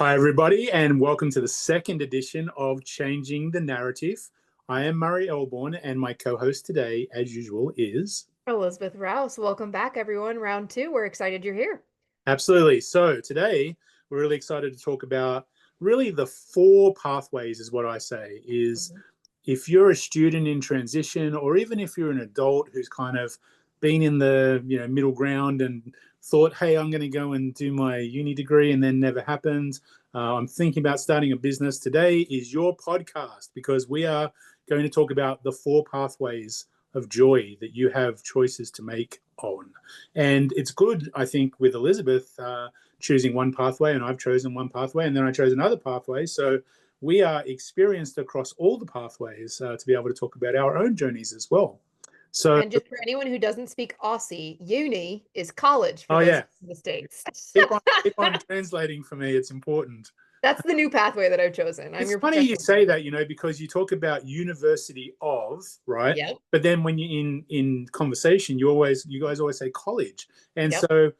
Hi, everybody, and welcome to the second edition of Changing the Narrative. I am Murray Elborn, and my co host today, as usual, is Elizabeth Rouse. Welcome back, everyone. Round two. We're excited you're here. absolutely. So, today we're really excited to talk about really the four pathways, is what I say. Is Mhm. if you're a student in transition, or even if you're an adult who's kind of been in the middle ground and thought, hey, I'm going to go and do my uni degree, and then never happened. I'm thinking about starting a business. Today is your podcast because we are going to talk about the four pathways of joy that you have choices to make on. And it's good, I think, with Elizabeth choosing one pathway, and I've chosen one pathway, and then I chose another pathway. So we are experienced across all the pathways to be able to talk about our own journeys as well. So, And just for anyone who doesn't speak Aussie, uni is college for oh those yeah, in the States. keep on translating for me. It's important. That's the new pathway that I've chosen. I'm It's your funny you professional say translator. that, because you talk about university of, right? Yep. But then when you're in conversation, you guys always say college, and Yep. so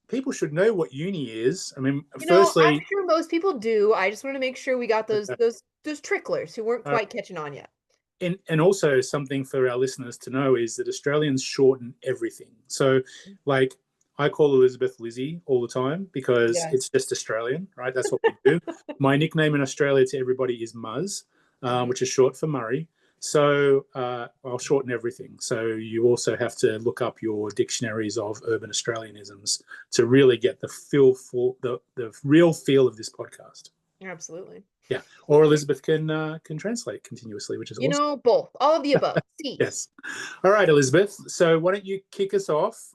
people should know what uni is. I mean, I'm firstly, sure most people do. I just want to make sure we got those uh, those tricklers who weren't uh, quite catching on yet. and also something for our listeners to know is that Australians shorten everything. So, like, I call Elizabeth Lizzie all the time because Yes. it's just Australian, right? That's what we do. My nickname in Australia to everybody is Muzz, Mhm. which is short for Murray. So I'll shorten everything. So you also have to look up your dictionaries of urban Australianisms to really get the feel for the real feel of this podcast. Absolutely. Yeah, or Elizabeth can translate continuously, which is awesome. Both. All of the above. See. Yes. All right, Elizabeth. So why don't you kick us off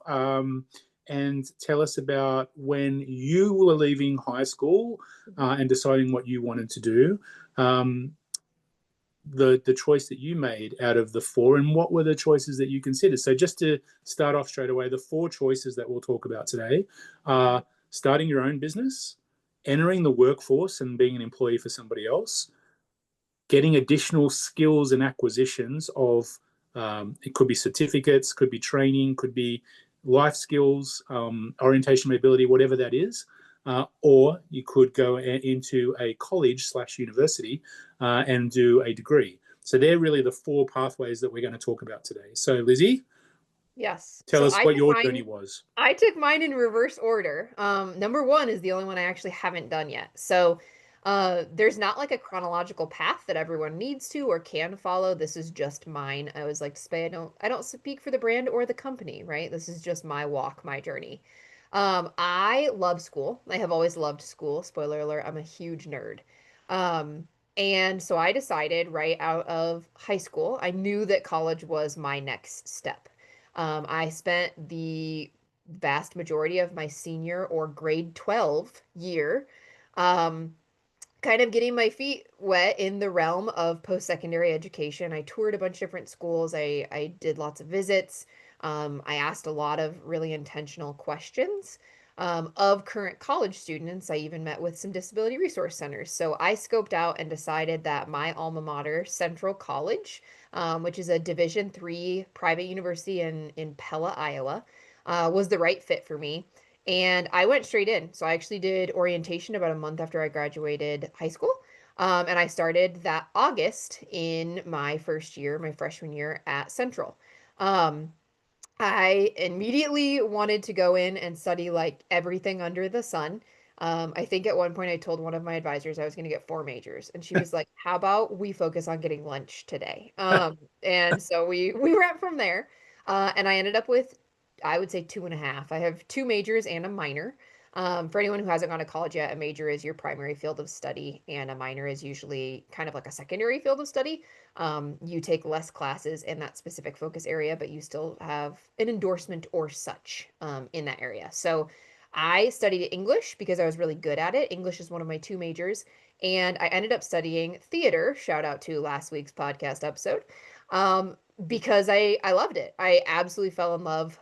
and tell us about when you were leaving high school Mhm. and deciding what you wanted to do, um, the choice that you made out of the four, and what were the choices that you considered? So just to start off straight away, the four choices that we'll talk about today are starting your own business, entering the workforce and being an employee for somebody else, getting additional skills and acquisitions of it could be certificates, could be training, could be life skills, orientation, mobility, whatever that is. Or you could go into a college slash university and do a degree. So they're really the four pathways that we're going to talk about today. So Lizzie, Yes. tell So us what your journey was. I took mine in reverse order. Number one is the only one I actually haven't done yet. So there's not like a chronological path that everyone needs to or can follow. This is just mine. I always like to say I don't speak for the brand or the company, right? This is just my walk, my journey. I love school. I have always loved school. Spoiler alert, I'm a huge nerd. Um, and so I decided right out of high school, I knew that college was my next step. I spent the vast majority of my senior or grade 12 year um, kind of getting my feet wet in the realm of post-secondary education. I toured a bunch of different schools. I did lots of visits. I asked a lot of really intentional questions of current college students. I even met with some disability resource centers. So I scoped out and decided that my alma mater, Central College, which is a Division III private university in Pella, Iowa, was the right fit for me. And I went straight in. So I actually did orientation about a month after I graduated high school. And I started that August in my first year, my freshman year at Central. Um, I immediately wanted to go in and study like everything under the sun. I think at one point I told one of my advisors I was going to get four majors, and she was like, "How about we focus on getting lunch today?" And so we went from there, and I ended up with, I would say, two and a half. I have two majors and a minor. For anyone who hasn't gone to college yet, a major is your primary field of study, and a minor is usually kind of like a secondary field of study. You take less classes in that specific focus area, but you still have an endorsement or such in that area. So I studied English because I was really good at it. English is one of my two majors. And I ended up studying theater, shout out to last week's podcast episode, because I loved it. I absolutely fell in love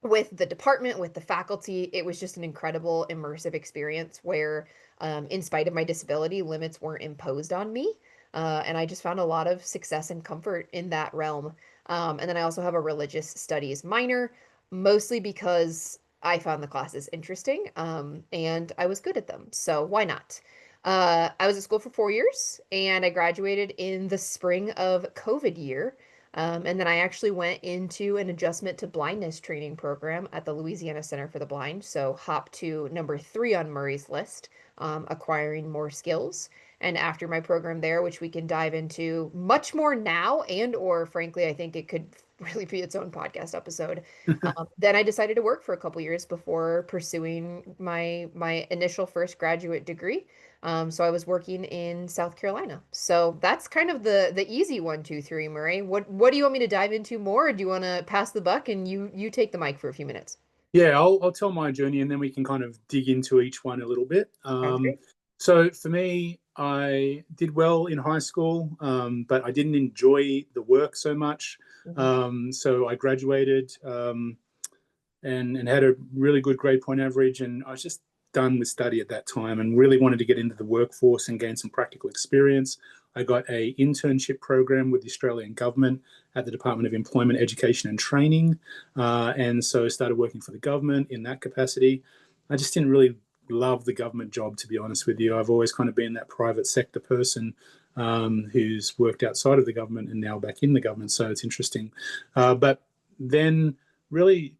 with the department, with the faculty. It was just an incredible immersive experience where, in spite of my disability, limits weren't imposed on me. And I just found a lot of success and comfort in that realm. And then I also have a religious studies minor, mostly because I found the classes interesting, and I was good at them. So why not? I was at school for 4 years, and I graduated in the spring of COVID year. And then I actually went into an adjustment to blindness training program at the Louisiana Center for the Blind. So hop to number 3 on Murray's list, acquiring more skills. And after my program there, which we can dive into much more now, and or frankly, I think it could really be its own podcast episode. Then I decided to work for a couple years before pursuing my initial first graduate degree. So I was working in South Carolina. So that's kind of the easy 1, 2, 3, Murray. What do you want me to dive into more? Or do you want to pass the buck and you take the mic for a few minutes? Yeah, I'll tell my journey and then we can kind of dig into each one a little bit. Sounds great. So for me, I did well in high school, but I didn't enjoy the work so much. Hmm. So I graduated and had a really good grade point average, and I was just done with study at that time and really wanted to get into the workforce and gain some practical experience. I got a internship program with the Australian government at the Department of Employment, Education and Training, and so I started working for the government in that capacity. I just didn't really love the government job, to be honest with you. I've always kind of been that private sector person who's worked outside of the government and now back in the government, so it's interesting. But then really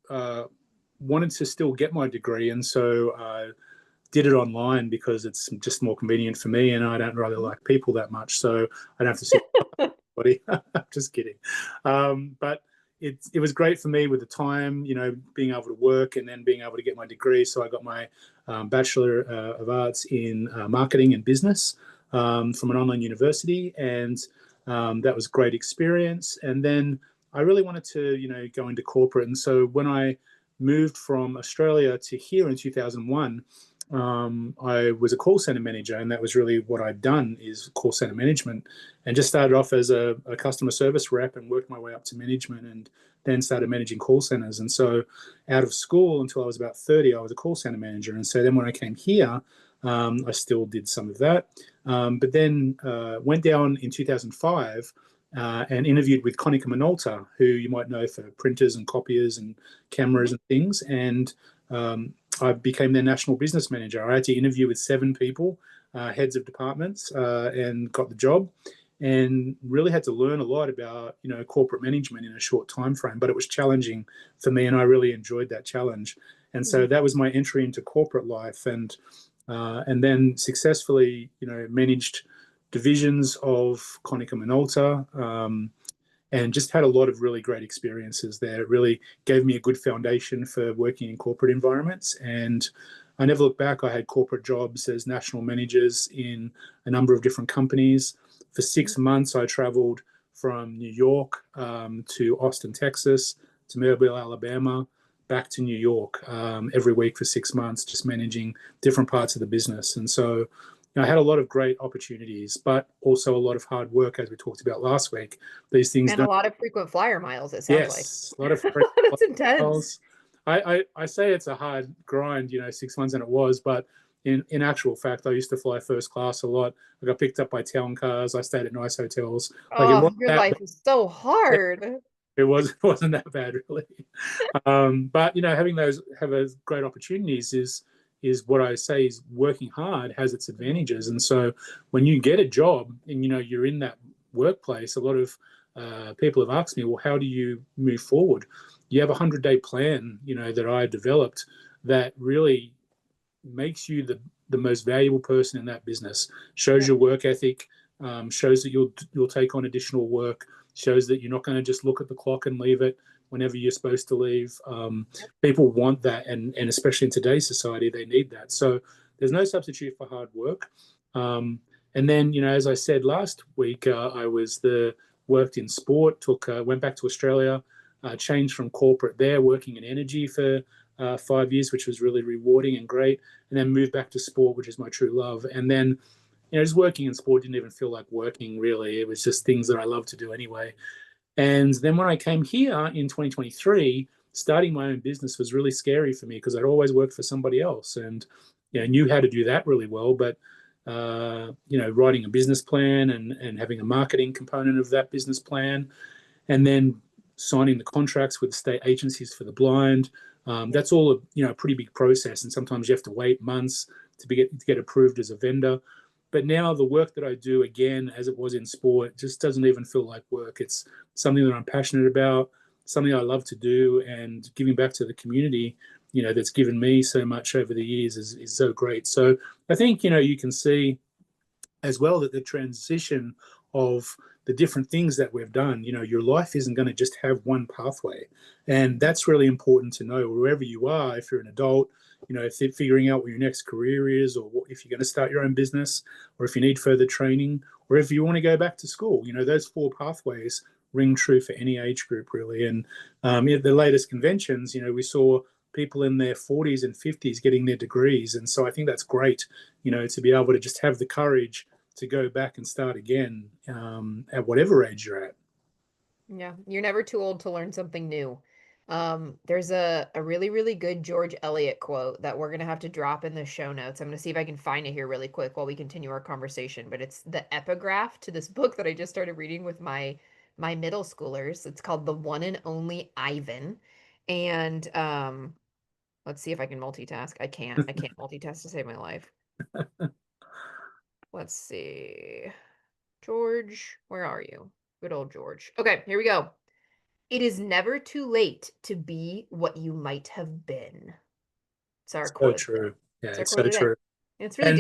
wanted to still get my degree, and so I did it online because it's just more convenient for me, and I don't really like people that much, so I don't have to sit with anybody. Just kidding. But it was great for me with the time, being able to work and then being able to get my degree. So I got my Bachelor of Arts in Marketing and Business from an online university, and that was a great experience. And then I really wanted to, go into corporate. And so when I moved from Australia to here in 2001, I was a call center manager, and that was really what I'd done, is call center management, and just started off as a customer service rep and worked my way up to management, and then started managing call centers. And so out of school until I was about 30, I was a call center manager. And so then when I came here, I still did some of that, but then went down in 2005 and interviewed with Konica Minolta, who you might know for printers and copiers and cameras and things. And I became their national business manager. I had to interview with 7 people, heads of departments, and got the job, and really had to learn a lot about corporate management in a short time frame. But it was challenging for me, and I really enjoyed that challenge. And so that was my entry into corporate life, and then successfully managed divisions of Konica Minolta. And just had a lot of really great experiences there. It really gave me a good foundation for working in corporate environments. And I never looked back. I had corporate jobs as national managers in a number of different companies. For 6 months, I traveled from New York to Austin, Texas, to Mobile, Alabama, back to New York every week for 6 months, just managing different parts of the business. And so I had a lot of great opportunities, but also a lot of hard work, as we talked about last week. These things And a don't. lot of frequent flyer miles, it sounds like. Yes, a lot of That's intense. miles. I say it's a hard grind, 6 months, and it was, but in actual fact, I used to fly first class a lot. I got picked up by town cars. I stayed at nice hotels. Like, it Oh, wasn't your that life is so bad. hard. It wasn't that bad, really. But having those great opportunities is what I say is working hard has its advantages. And so when you get a job and you're in that workplace, a lot of people have asked me, well, how do you move forward? You have a 100-day plan, that I developed, that really makes you the most valuable person in that business. Shows Yep. your work ethic, shows that you'll take on additional work, shows that you're not going to just look at the clock and leave it whenever you're supposed to leave. People want that, and especially in today's society, they need that. So there's no substitute for hard work. And then, as I said last week, I worked in sport, went back to Australia, changed from corporate there, working in energy for 5 years, which was really rewarding and great, and then moved back to sport, which is my true love. And then, just working in sport didn't even feel like working, really. It was just things that I love to do anyway. And then when I came here in 2023, starting my own business was really scary for me because I'd always worked for somebody else, and knew how to do that really well. But writing a business plan and having a marketing component of that business plan, and then signing the contracts with state agencies for the blind, That's all a pretty big process, and sometimes you have to wait months to get approved as a vendor. But now the work that I do, again, as it was in sport, just doesn't even feel like work. It's something that I'm passionate about, something I love to do, and giving back to the community, that's given me so much over the years is so great. So I think, you can see as well that the transition of the different things that we've done, your life isn't going to just have one pathway. And that's really important to know wherever you are, if you're an adult, if figuring out what your next career is, or if you're going to start your own business, or if you need further training, or if you want to go back to school, those four pathways ring true for any age group, really. And at the latest conventions, we saw people in their 40s and 50s getting their degrees. And so I think that's great, to be able to just have the courage to go back and start again at whatever age you're at. Yeah, you're never too old to learn something new. There's a really, really good George Eliot quote that we're gonna have to drop in the show notes. I'm gonna see if I can find it here really quick while we continue our conversation. But it's the epigraph to this book that I just started reading with my middle schoolers. It's called The One and Only Ivan. And let's see if I can multitask. I can't multitask to save my life. Let's see. George, where are you? Good old George. Okay, here we go. It is never too late to be what you might have been. It's our So quote. true. Yeah, It's our it's quote so today. true. It's really And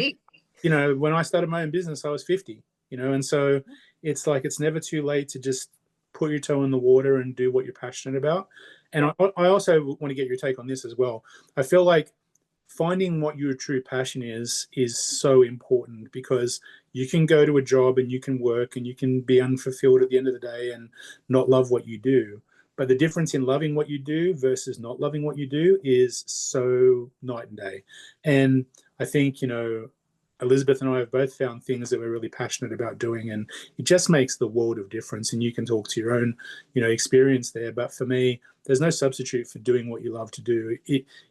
deep. when I started my own business, I was 50, and so it's like it's never too late to just put your toe in the water and do what you're passionate about. And Yeah. I also want to get your take on this as well. I feel like finding what your true passion is so important, because you can go to a job and you can work and you can be unfulfilled at the end of the day and not love what you do. But the difference in loving what you do versus not loving what you do is so night and day. And I think, Elizabeth and I have both found things that we're really passionate about doing, and it just makes the world of difference. And you can talk to your own, experience there. But for me, there's no substitute for doing what you love to do.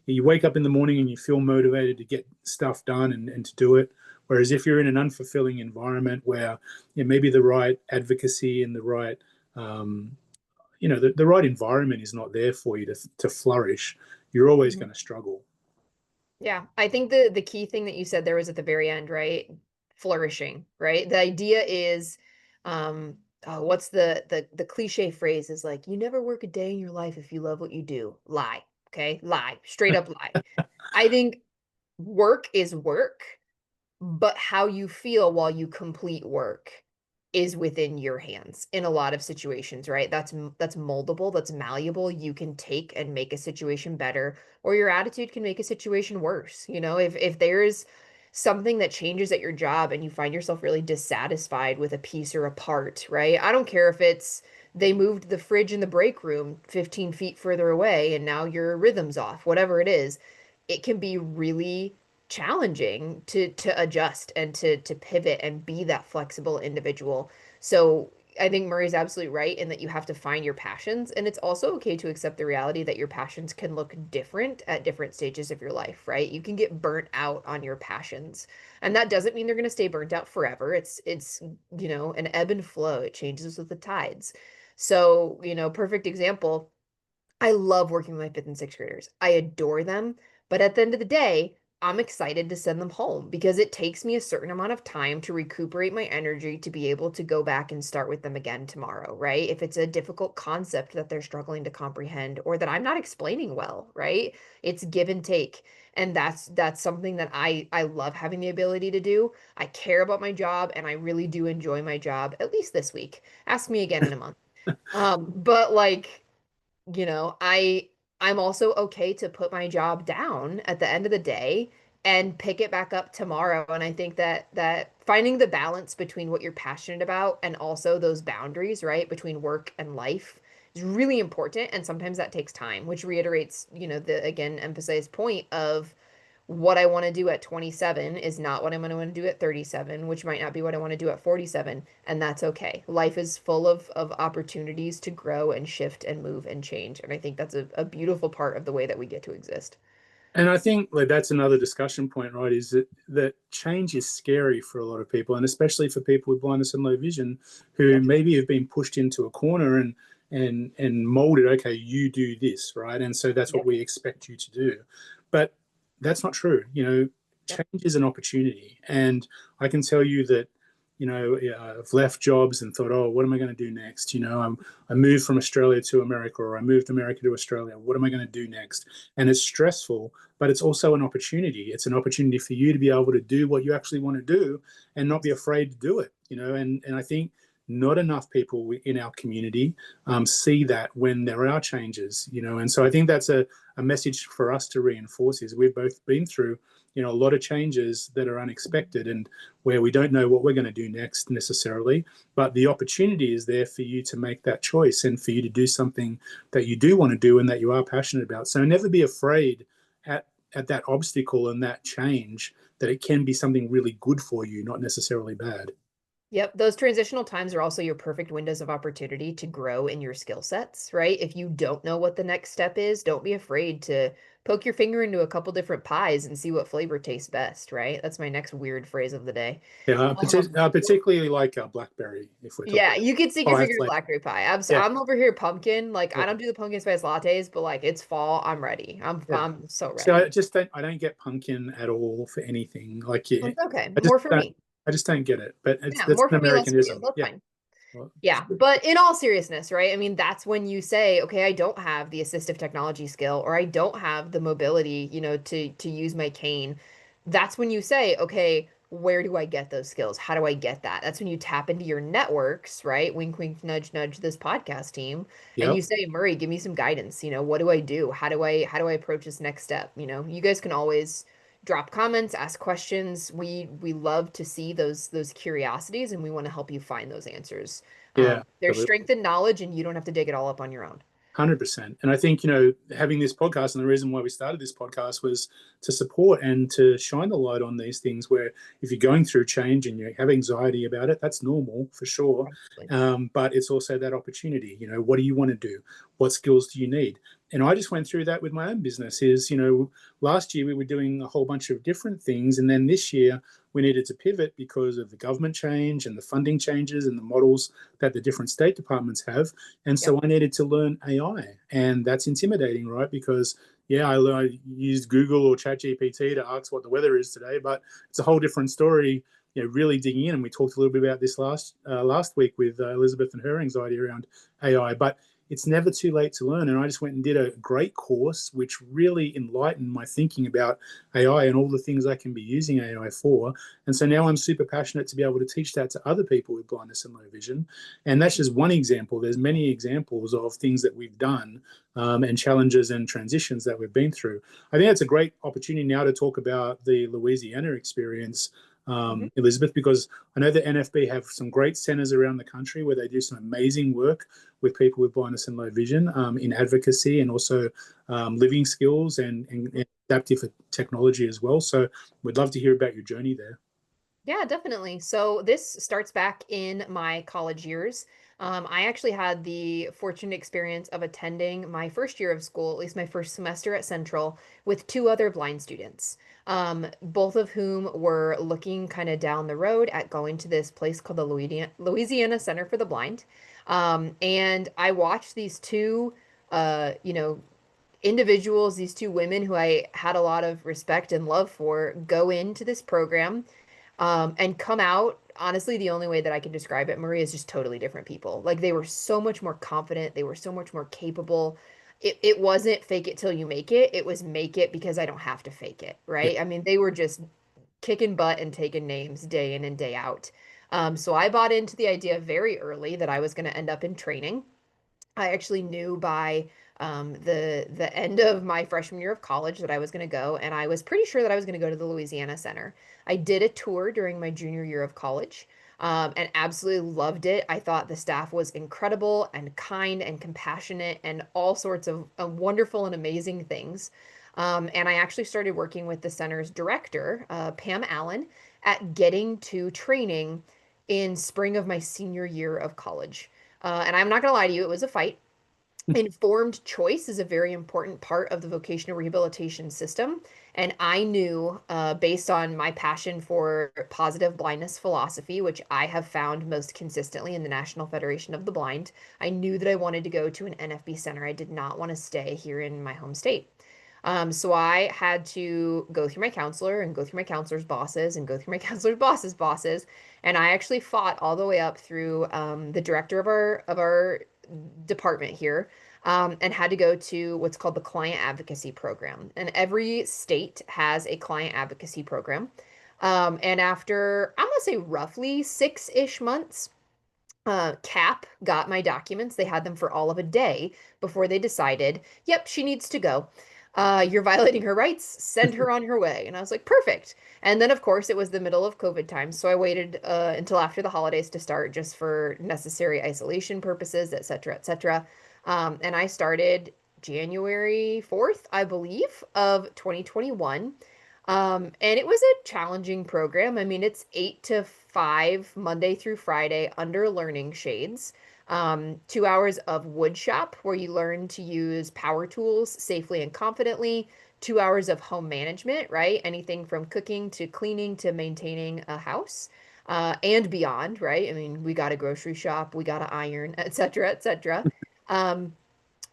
You wake up in the morning and you feel motivated to get stuff done and to do it. Whereas if you're in an unfulfilling environment where maybe the right advocacy and the right, the right environment is not there for you to flourish, you're always Mhm. going to struggle. Yeah, I think the key thing that you said there was at the very end, right? Flourishing, right? The idea is, what's the cliche phrase is like, you never work a day in your life if you love what you do. Lie, okay? Lie, straight up lie. I think work is work, but how you feel while you complete work is within your hands in a lot of situations, right? That's moldable, that's malleable. You can take and make a situation better, or your attitude can make a situation worse. If there's something that changes at your job and you find yourself really dissatisfied with a piece or a part, right? I don't care if it's they moved the fridge in the break room 15 feet further away and now your rhythm's off, whatever it is, it can be really challenging to adjust and to pivot and be that flexible individual. So I think Murray's absolutely right in that you have to find your passions, and it's also okay to accept the reality that your passions can look different at different stages of your life, right? You can get burnt out on your passions, and that doesn't mean they're going to stay burnt out forever. It's an ebb and flow. It changes with the tides. So, perfect example, I love working with my fifth and sixth graders. I adore them. But at the end of the day, I'm excited to send them home because it takes me a certain amount of time to recuperate my energy to be able to go back and start with them again tomorrow, right? If it's a difficult concept that they're struggling to comprehend or that I'm not explaining well, right? It's give and take. And that's something that I love having the ability to do. I care about my job and I really do enjoy my job, at least this week. Ask me again in a month. But like I'm also okay to put my job down at the end of the day and pick it back up tomorrow. And I think that finding the balance between what you're passionate about and also those boundaries, right, between work and life is really important. And sometimes that takes time, which reiterates, the again emphasized point of what I want to do at 27 is not what I'm going to want to do at 37, which might not be what I want to do at 47, and that's okay. Life is full of opportunities to grow and shift and move and change, and I think that's a beautiful part of the way that we get to exist. And I think like that's another discussion point, right? Is that change is scary for a lot of people, and especially for people with blindness and low vision, who Yep. maybe have been pushed into a corner. And and mold it. Okay, you do this, right? And so that's what Yep. we expect you to do. But that's not true. Yep. Change is an opportunity. And I can tell you that, I've left jobs and thought, oh, what am I going to do next? I moved from Australia to America, or I moved America to Australia. What am I going to do next? And it's stressful, but it's also an opportunity. It's an opportunity for you to be able to do what you actually want to do and not be afraid to do it. And I think not enough people in our community see that when there are changes, and so I think that's a message for us to reinforce is we've both been through a lot of changes that are unexpected and where we don't know what we're going to do next necessarily, but the opportunity is there for you to make that choice and for you to do something that you do want to do and that you are passionate about. So never be afraid at that obstacle and that change, that it can be something really good for you, not necessarily bad. Yep, those transitional times are also your perfect windows of opportunity to grow in your skill sets, right? If you don't know what the next step is, don't be afraid to poke your finger into a couple different pies and see what flavor tastes best, right? That's my next weird phrase of the day. Yeah, Um, particularly like blackberry, if we're talking yeah, you could stick your pie finger in flavor. blackberry pie. Yeah, I'm over here pumpkin. Like I yeah, don't do the pumpkin spice lattes, but like it's fall, I'm ready. yeah. I'm so See, ready. I don't get pumpkin at all for anything. Like, yeah, It's okay. I just More for don't, me. I just don't get it. But Yeah, that's more an for me, less for you. Americanism. That's Yeah. fine. Well, Yeah, but in all seriousness, right? I mean, that's when you say, okay, I don't have the assistive technology skill or I don't have the mobility, to use my cane. That's when you say, okay, where do I get those skills? How do I get that? That's when you tap into your networks, right? Wink, wink, nudge, nudge, this podcast team, and you yep. say, Murray, give me some guidance. What do I do? How do I approach this next step? You guys can always drop comments, ask questions. We love to see those curiosities and we want to help you find those answers. Yeah, There's absolutely. strength in knowledge, and you don't have to dig it all up on your own. 100%. And I think, having this podcast, and the reason why we started this podcast was to support and to shine the light on these things where if you're going through change and you have anxiety about it, that's normal for sure. Absolutely. But it's also that opportunity. What do you want to do? What skills do you need? And I just went through that with my own business is, last year we were doing a whole bunch of different things. And then this year we needed to pivot because of the government change and the funding changes and the models that the different state departments have. And Yep. so I needed to learn AI. And that's intimidating, right? Because, yeah, I used Google or ChatGPT to ask what the weather is today, but it's a whole different story. Really digging in, and we talked a little bit about this last week with Elizabeth and her anxiety around AI. But it's never too late to learn. And I just went and did a great course, which really enlightened my thinking about AI and all the things I can be using AI for. And so now I'm super passionate to be able to teach that to other people with blindness and low vision. And that's just one example. There's many examples of things that we've done and challenges and transitions that we've been through. I think that's a great opportunity now to talk about the Louisiana experience, Mhm. Elizabeth, because I know the NFB have some great centers around the country where they do some amazing work with people with blindness and low vision in advocacy and also living skills and adaptive technology as well. So we'd love to hear about your journey there. Yeah, definitely. So this starts back in my college years. I actually had the fortunate experience of attending my first year of school, at least my first semester at Central, with two other blind students, both of whom were looking kind of down the road at going to this place called the Louisiana Center for the Blind. And I watched these two, individuals, these two women who I had a lot of respect and love for, go into this program and come out. Honestly, the only way that I can describe it, Maria, is just totally different people. Like they were so much more confident. They were so much more capable. It wasn't fake it till you make it. It was make it because I don't have to fake it, Yeah, right? I mean, they were just kicking butt and taking names day in and day out. So I bought into the idea very early that I was going to end up in training. I actually knew by the end of my freshman year of college that I was going to go, and I was pretty sure that I was going to go to the Louisiana Center. I did a tour during my junior year of college, and absolutely loved it. I thought the staff was incredible and kind and compassionate and all sorts of wonderful and amazing things. And I actually started working with the center's director, Pam Allen, at getting to training in spring of my senior year of college. And I'm not gonna lie to you, it was a fight. Informed choice is a very important part of the vocational rehabilitation system. And I knew, based on my passion for positive blindness philosophy, which I have found most consistently in the National Federation of the Blind, I knew that I wanted to go to an NFB center. I did not want to stay here in my home state. So I had to go through my counselor and go through my counselor's bosses and go through my counselor's boss's bosses. And I actually fought all the way up through the director of our department here, and had to go to what's called the client advocacy program. And every state has a client advocacy program. And after, I'm gonna say roughly 6-ish months, CAP got my documents. They had them for all of a day before they decided, yep, she needs to go. You're violating her rights. Send her on her way. And I was like, perfect. And then, of course, it was the middle of COVID time. So I waited until after the holidays to start just for necessary isolation purposes, et cetera, et cetera. And I started January 4th, I believe, of 2021. And it was a challenging program. I mean, it's 8 to 5, Monday through Friday, under learning shades. 2 hours of wood shop where you learn to use power tools safely and confidently. 2 hours of home management, right? Anything from cooking to cleaning to maintaining a house, and beyond, right? I mean, we got a grocery shop, we got to iron, et cetera, et cetera. Um,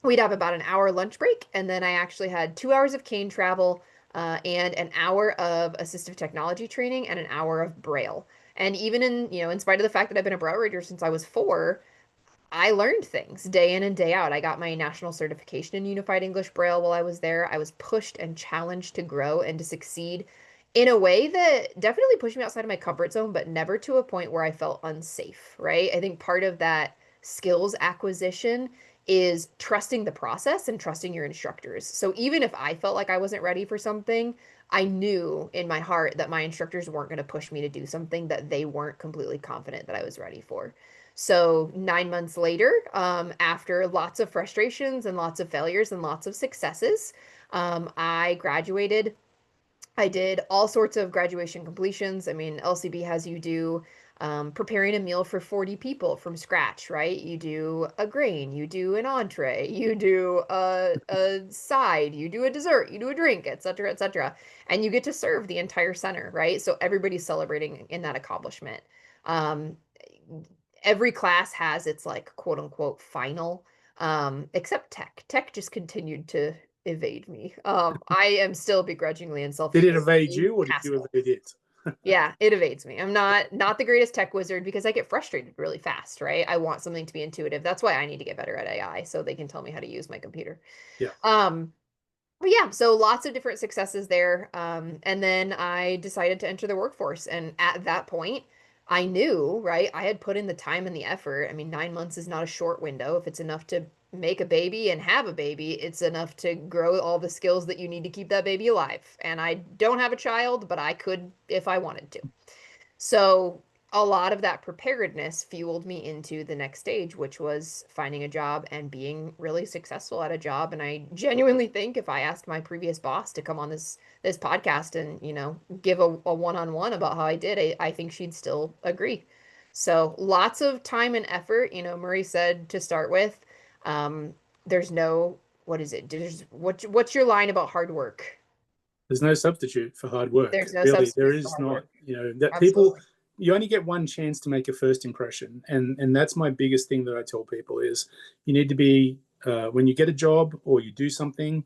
we'd have about an hour lunch break, and then I actually had 2 hours of cane travel, and an hour of assistive technology training and an hour of Braille. And even in spite of the fact that I've been a Braille reader since I was 4, I learned things day in and day out. I got my national certification in Unified English Braille while I was there. I was pushed and challenged to grow and to succeed in a way that definitely pushed me outside of my comfort zone, but never to a point where I felt unsafe, right? I think part of that skills acquisition is trusting the process and trusting your instructors. So even if I felt like I wasn't ready for something, I knew in my heart that my instructors weren't going to push me to do something that they weren't completely confident that I was ready for. So 9 months later, after lots of frustrations and lots of failures and lots of successes, I graduated. I did all sorts of graduation completions. I mean, LCB has you do preparing a meal for 40 people from scratch, right? You do a grain, you do an entree, you do a side, you do a dessert, you do a drink, et cetera, et cetera. And you get to serve the entire center, right? So everybody's celebrating in that accomplishment. Um, every class has its like quote unquote final, except tech. Tech just continued to evade me. I am still begrudgingly and Did it self-critical evade you, or did you Haskell. evade it? Yeah, it evades me. I'm not the greatest tech wizard because I get frustrated really fast, right? I want something to be intuitive. That's why I need to get better at AI so they can tell me how to use my computer. Yeah. But yeah, so lots of different successes there. And then I decided to enter the workforce. And at that point, I knew, right? I had put in the time and the effort. I mean, 9 months is not a short window. If it's enough to make a baby and have a baby, it's enough to grow all the skills that you need to keep that baby alive. And I don't have a child, but I could if I wanted to. So a lot of that preparedness fueled me into the next stage, which was finding a job and being really successful at a job. And I genuinely think if I asked my previous boss to come on this podcast and, give a one-on-one about how I did, I think she'd still agree. So lots of time and effort. Murray said to start with, there's no, what is it? What's your line about hard work? There's no substitute for hard work. There's no Really, there substitute for is hard not. work. That people, Absolutely. you only get one chance to make a first impression, and that's my biggest thing that I tell people is you need to be when you get a job or you do something,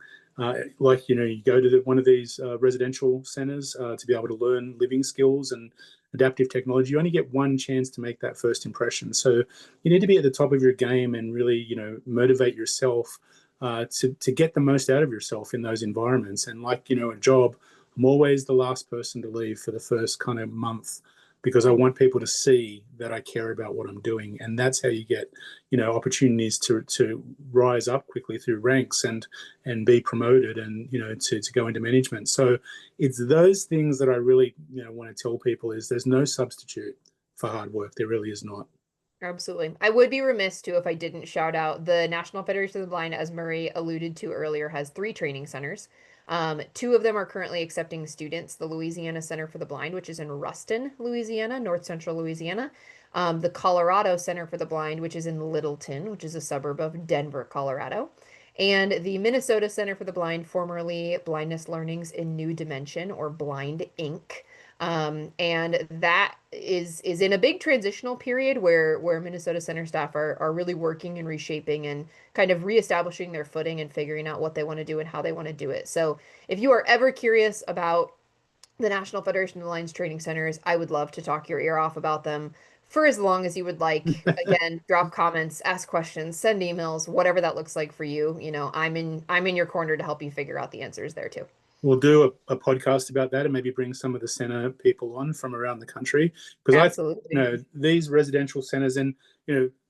like you go to one of these residential centers to be able to learn living skills and adaptive technology. You only get one chance to make that first impression, so you need to be at the top of your game and really motivate yourself to get the most out of yourself in those environments. And like a job, I'm always the last person to leave for the first kind of month because I want people to see that I care about what I'm doing, and that's how you get opportunities to rise up quickly through ranks and be promoted and to go into management. So it's those things that I really want to tell people is there's no substitute for hard work. There really is not. Absolutely. I would be remiss too if I didn't shout out the National Federation of the Blind, as Murray alluded to earlier, has three training centers. Two of them are currently accepting students. The Louisiana Center for the Blind, which is in Ruston, Louisiana, north central Louisiana. The Colorado Center for the Blind, which is in Littleton, which is a suburb of Denver, Colorado. And the Minnesota Center for the Blind, formerly Blindness Learnings in New Dimension, or Blind Inc. And that is in a big transitional period where Minnesota Center staff are really working and reshaping and kind of reestablishing their footing and figuring out what they want to do and how they want to do it. So if you are ever curious about the National Federation of the Blind's training centers, I would love to talk your ear off about them for as long as you would like. Again, drop comments, ask questions, send emails, whatever that looks like for you. You know, I'm in your corner to help you figure out the answers there too. We'll do a podcast about that and maybe bring some of the center people on from around the country, because I think, Absolutely. these residential centers, and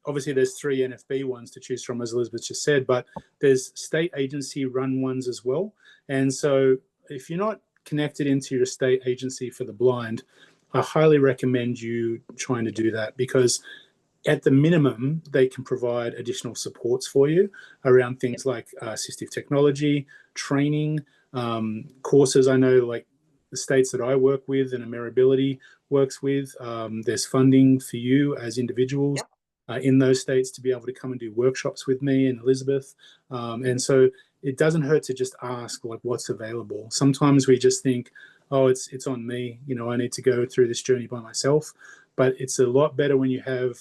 obviously there's three NFB ones to choose from, as Elizabeth just said, but there's state agency run ones as well. And so if you're not connected into your state agency for the blind, I highly recommend you trying to do that, because at the minimum, they can provide additional supports for you around things like assistive technology, training, courses. I know, like the states that I work with and Amerability works with, there's funding for you as individuals Yep. in those states to be able to come and do workshops with me and Elizabeth. And so it doesn't hurt to just ask, like, what's available. Sometimes we just think, oh, it's on me. I need to go through this journey by myself. But it's a lot better when you have,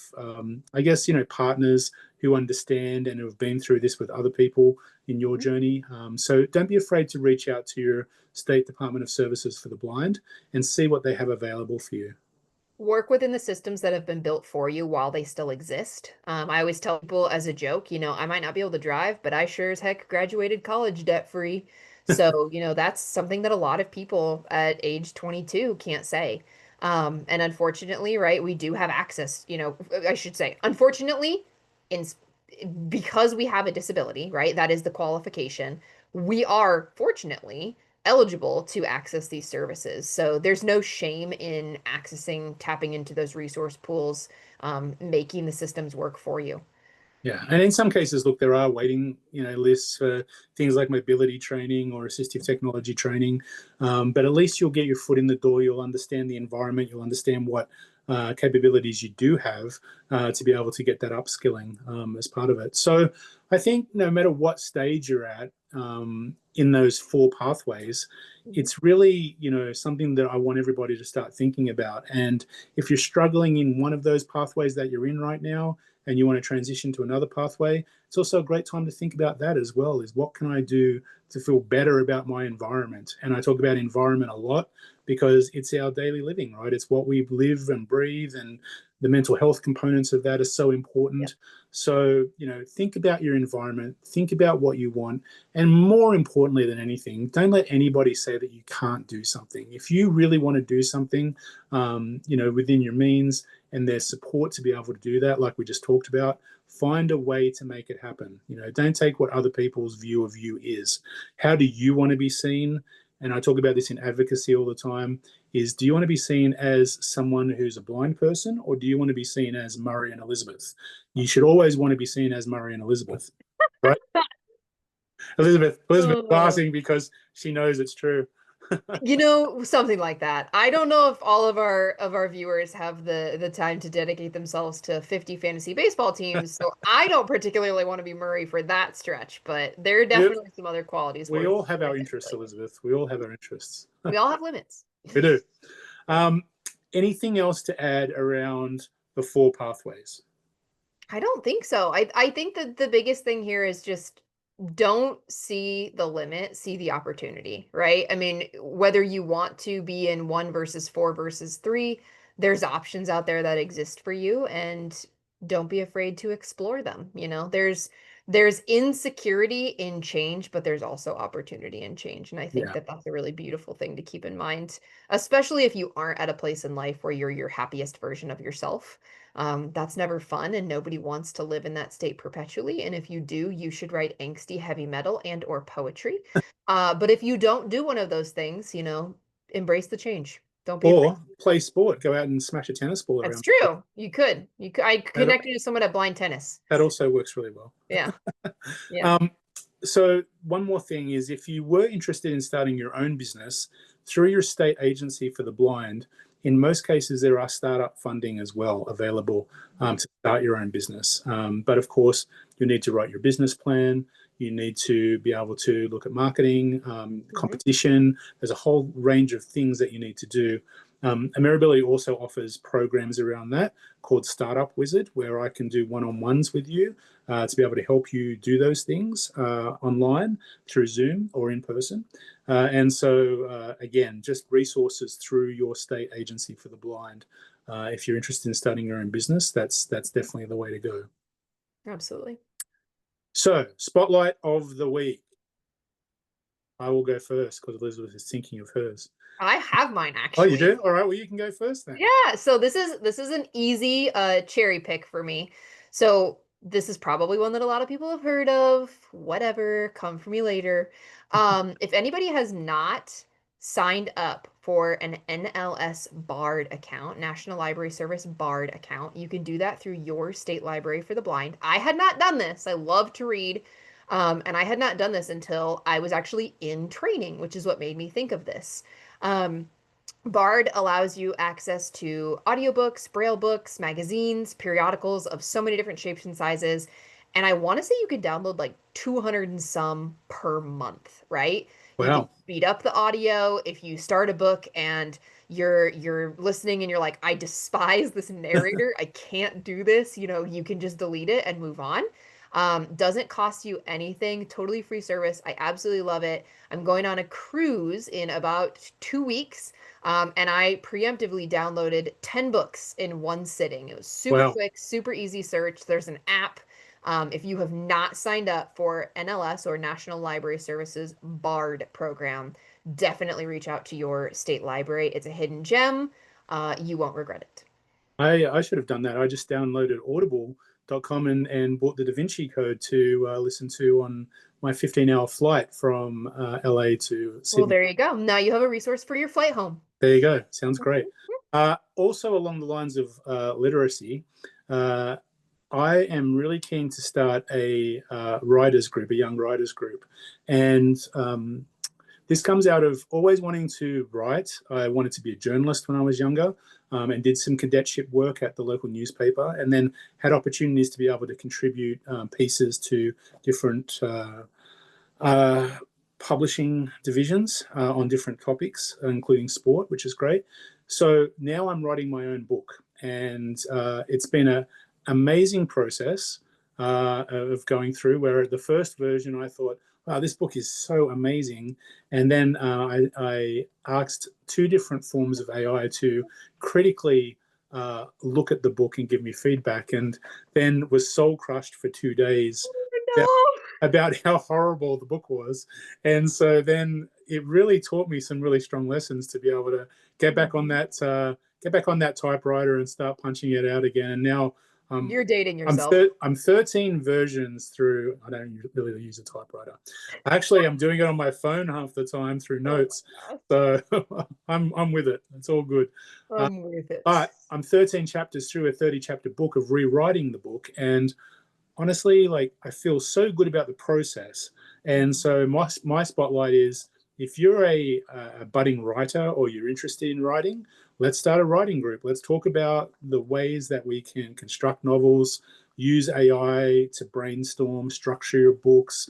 I guess, partners who understand and have been through this with other people in your journey. So don't be afraid to reach out to your state Department of Services for the Blind and see what they have available for you. Work within the systems that have been built for you while they still exist. I always tell people as a joke, I might not be able to drive, but I sure as heck graduated college debt free. So, that's something that a lot of people at age 22 can't say. And unfortunately, right, we do have access, I should say, unfortunately, in because we have a disability, right? That is the qualification. We are fortunately eligible to access these services. So there's no shame in accessing, tapping into those resource pools, making the systems work for you. Yeah, and in some cases, look, there are waiting, lists for things like mobility training or assistive technology training. But at least you'll get your foot in the door. You'll understand the environment. You'll understand what capabilities you do have to be able to get that upskilling as part of it. So I think no matter what stage you're at in those four pathways, Mhm. it's really, something that I want everybody to start thinking about. And if you're struggling in one of those pathways that you're in right now, and you want to transition to another pathway, it's also a great time to think about that as well, is what can I do to feel better about my environment? And I talk about environment a lot because it's our daily living, right? It's what we live and breathe, and the mental health components of that are so Yeah. important. So, think about your environment, think about what you want, and more importantly than anything, don't let anybody say that you can't do something. If you really want to do something, within your means, and there's support to be able to do that, like we just talked about, find a way to make it happen. Don't take what other people's view of you is. How do you want to be seen? And I talk about this in advocacy all the time, is do you want to be seen as someone who's a blind person, or do you want to be seen as Murray and Elizabeth? You should always want to be seen as Murray and Elizabeth, right? Elizabeth is Uh, laughing because she knows it's true. Something like that. I don't know if all of our viewers have the time to dedicate themselves to 50 fantasy baseball teams, so I don't particularly want to be Murray for that stretch, but there are we, definitely some other qualities we worth all have our interests, identifying. Elizabeth. We all have our interests. We all have limits. We do. Um, Anything else to add around the four pathways? I don't think so. I think that the biggest thing here is just don't see the limit, see the opportunity, right? I mean, whether you want to be in one versus four versus three, there's options out there that exist for you, and don't be afraid to explore them. There's insecurity in change, but there's also opportunity in change. And I think Yeah, that that's a really beautiful thing to keep in mind, especially if you aren't at a place in life where you're your happiest version of yourself. That's never fun, and nobody wants to live in that state perpetually. And if you do, you should write angsty heavy metal and or poetry. But if you don't do one of those things, embrace the change. Don't be afraid. Or play sport, go out and smash a tennis ball That's around. true. You could. You could. I That, connected to someone at blind tennis. that also works really well. Yeah. Yeah. Um, so one more thing is, if you were interested in starting your own business through your state agency for the blind, in most cases there are startup funding as well available to start your own business. But of course, you need to write your business plan. You need to be able to look at marketing, competition. There's a whole range of things that you need to do. Amerability also offers programs around that called Startup Wizard, where I can do one-on-ones with you to be able to help you do those things online through Zoom or in person. And so, again, just resources through your state agency for the blind. If you're interested in starting your own business, that's definitely the way to go. Absolutely. So, spotlight of the week. I will go first because Elizabeth is thinking of hers. I have mine Oh, you actually. do? All right. Well, you can go first then. Yeah, so this is an easy cherry pick for me. So this is probably one that a lot of people have heard of. Whatever, come for me later. If anybody has not signed up for an NLS BARD account, National Library Service BARD account, you can do that through your state library for the blind. I had not done this. I love to read. And I had not done this until I was actually in training, which is what made me think of this. Um, Bard allows you access to audiobooks, braille books, magazines, periodicals of so many different shapes and sizes. And I want to say you could download like 200 and some per month, right? You can Wow. speed up the audio if you start a book and you're listening and you're like, I despise this narrator. I can't do this. You can just delete it and move on. Doesn't cost you anything, totally free service. I absolutely love it. I'm going on a cruise in about 2 weeks. And I preemptively downloaded 10 books in one sitting. It was super Wow. quick, super easy search. There's an app. If you have not signed up for NLS or National Library Services BARD program, definitely reach out to your state library. It's a hidden gem. You won't regret it. I should have done that. I just downloaded audible.com and bought the Da Vinci Code to listen to on my 15-hour flight from LA to Well, Sydney. there you go. Now you have a resource for your flight home. There you go. Sounds great. Also, along the lines of literacy, I am really keen to start a writers group, a young writers group. And this comes out of always wanting to write. I wanted to be a journalist when I was younger and did some cadetship work at the local newspaper, and then had opportunities to be able to contribute pieces to different uh, publishing divisions on different topics, including sport, which is great. So now I'm writing my own book, and it's been an amazing process of going through. Where the first version, I thought, wow, this book is so amazing. And then I asked two different forms of AI to critically look at the book and give me feedback, and then was soul crushed for 2 days about how horrible the book was. And so then it really taught me some really strong lessons to be able to get back on that typewriter and start punching it out again. And now You're dating yourself. I'm 13 versions through. I don't really use a typewriter. Actually, I'm doing it on my phone half the time through notes. So I'm with it. It's all good. I'm with it. But I'm 13 chapters through a 30 chapter book of rewriting the book, and honestly, like, I feel so good about the process. And so my spotlight is, if you're a budding writer or you're interested in writing, let's start a writing group. Let's talk about the ways that we can construct novels, use AI to brainstorm, structure your books,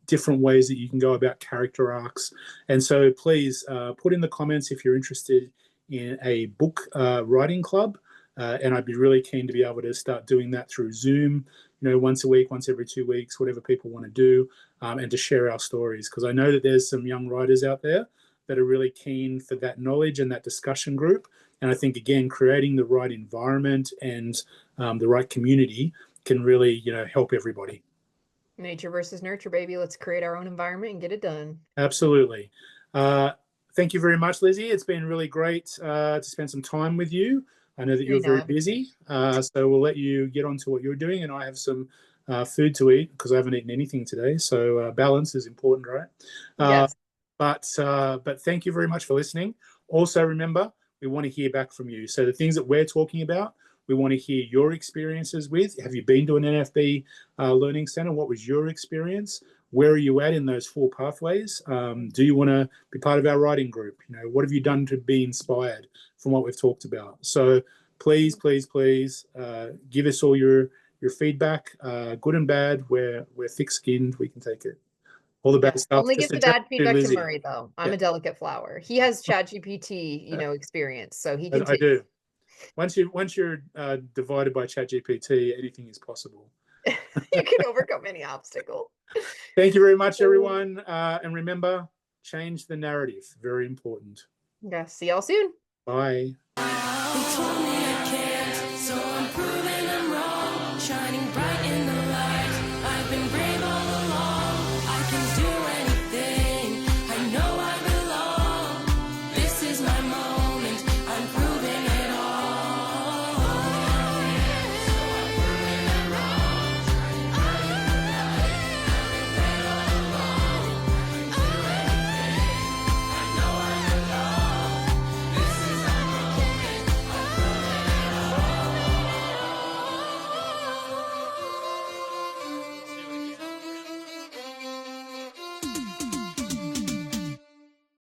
different ways that you can go about character arcs. And so please put in the comments if you're interested in a book writing club. And I'd be really keen to be able to start doing that through Zoom, once a week, once every 2 weeks, whatever people want to do, and to share our stories. Because I know that there's some young writers out there that are really keen for that knowledge and that discussion group. And I think, again, creating the right environment and the right community can really, help everybody. Nature versus nurture, baby. Let's create our own environment and get it done. Absolutely. Thank you very much, Lizzie. It's been really great to spend some time with you. I know that you're very busy, so we'll let you get on to what you're doing, and I have some food to eat because I haven't eaten anything today. So balance is important, right? Yes. But thank you very much for listening. Also, remember, we want to hear back from you. So the things that we're talking about, we want to hear your experiences with. Have you been to an NFB learning center? What was your experience? Where are you at in those 4 pathways? Do you want to be part of our writing group? What have you done to be inspired from what we've talked about? So please, please, please give us all your feedback, good and bad. We're thick-skinned. We can take it. All the bad stuff. Only Just give the address bad it to feedback to Lizzie. Murray, though. I'm a delicate flower. He has ChatGPT, experience, so he can I do. Once you're divided by ChatGPT, anything is possible. You can overcome any obstacle. Thank you very much, everyone. And remember, change the narrative. Very important. Yeah, see y'all soon. Bye.